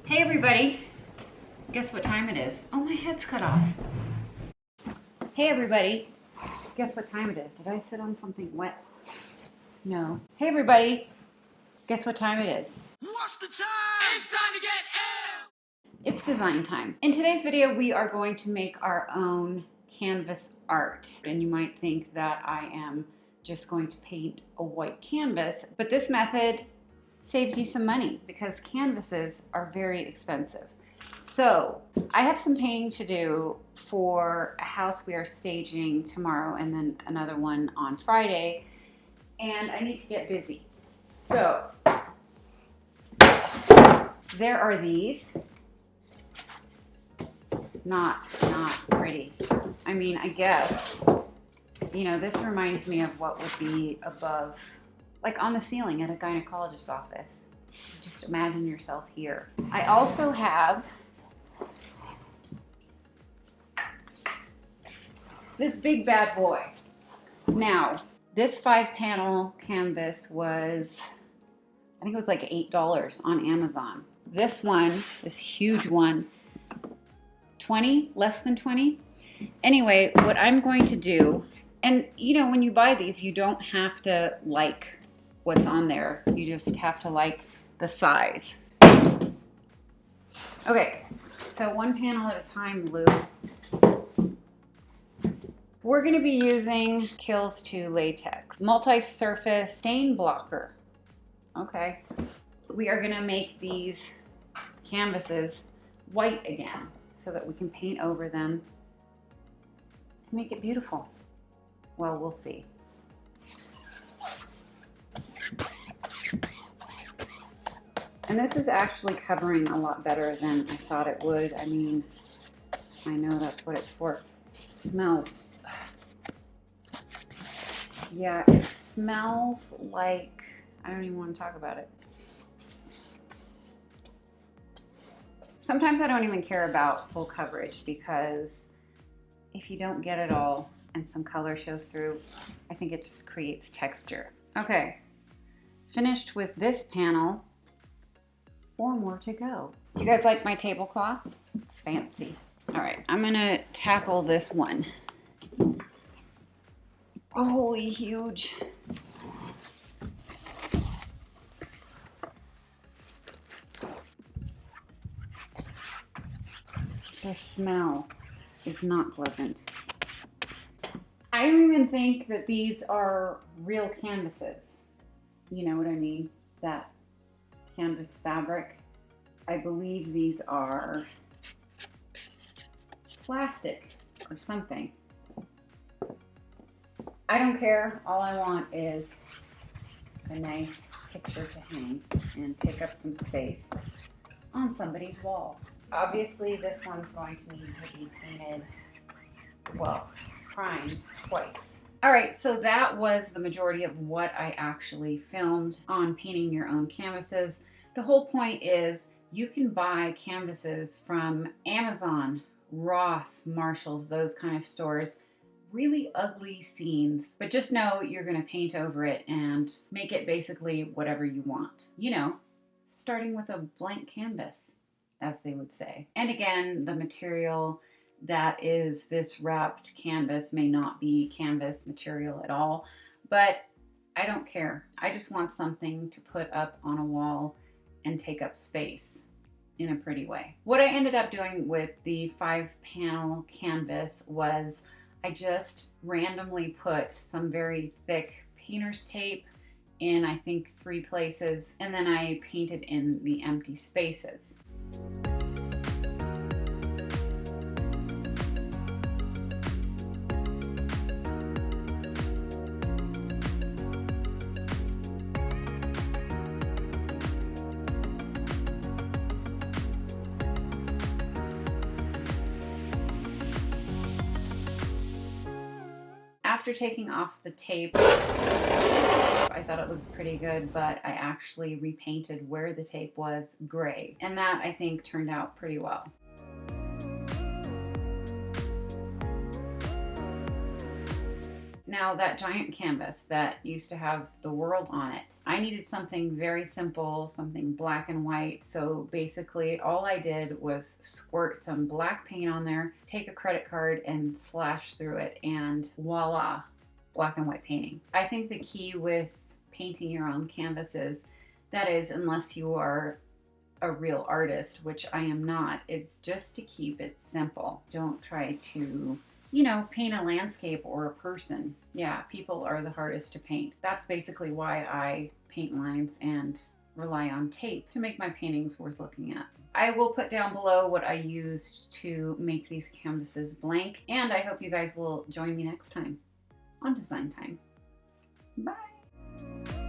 Hey everybody, guess what time it is? Oh, my head's cut off. Hey everybody, guess what time it is? Did I sit on something wet? No. Hey everybody, guess what time it is? What's the time? It's time to get ill! It's design time. In today's video, we are going to make our own canvas art. And you might think that I am just going to paint a white canvas, but this method saves you some money because canvases are very expensive. So I have some painting to do for a house we are staging tomorrow and then another one on Friday, and I need to get busy. So there are these. Not pretty. I mean, I guess, you know, this reminds me of what would be above, like on the ceiling at a gynecologist's office. Just imagine yourself here. I also have this big bad boy. Now, this 5-panel canvas was, I think it was like $8 on Amazon. This one, this huge one, 20, less than 20. Anyway, what I'm going to do, and you know, when you buy these, you don't have to like what's on there. You just have to like the size. Okay, so one panel at a time, Lou. We're going to be using Kills 2 latex, multi-surface stain blocker. Okay, we are going to make these canvases white again so that we can paint over them and make it beautiful. Well, we'll see. And this is actually covering a lot better than I thought it would. I mean, I know that's what it's for. It smells. Yeah, it smells like, I don't even want to talk about it. Sometimes I don't even care about full coverage because if you don't get it all and some color shows through, I think it just creates texture. Okay, finished with this panel. 4 more to go. Do you guys like my tablecloth? It's fancy. All right, I'm gonna tackle this one. Holy huge. The smell is not pleasant. I don't even think that these are real canvases. You know what I mean? That canvas fabric. I believe these are plastic or something. I don't care. All I want is a nice picture to hang and take up some space on somebody's wall. Obviously, this one's going to need to be painted, well, primed twice. All right, so that was the majority of what I actually filmed on painting your own canvases. The whole point is you can buy canvases from Amazon, Ross, Marshalls, those kind of stores. Really ugly scenes, but just know you're going to paint over it and make it basically whatever you want. You know, starting with a blank canvas, as they would say. And again, the material that is this wrapped canvas may not be canvas material at all, but I don't care. I just want something to put up on a wall and take up space in a pretty way. What I ended up doing with the 5-panel canvas was I just randomly put some very thick painter's tape in, I think, 3 places, and then I painted in the empty spaces. After taking off the tape, I thought it looked pretty good, but I actually repainted where the tape was gray, and that I think turned out pretty well. Now that giant canvas that used to have the world on it, I needed something very simple, something black and white. So basically all I did was squirt some black paint on there, take a credit card and slash through it, and voila, black and white painting. I think the key with painting your own canvases, that is, unless you are a real artist, which I am not, it's just to keep it simple. Don't try to, you know, paint a landscape or a person. Yeah, people are the hardest to paint. That's basically why I paint lines and rely on tape to make my paintings worth looking at. I will put down below what I used to make these canvases blank, and I hope you guys will join me next time on Design Time. Bye!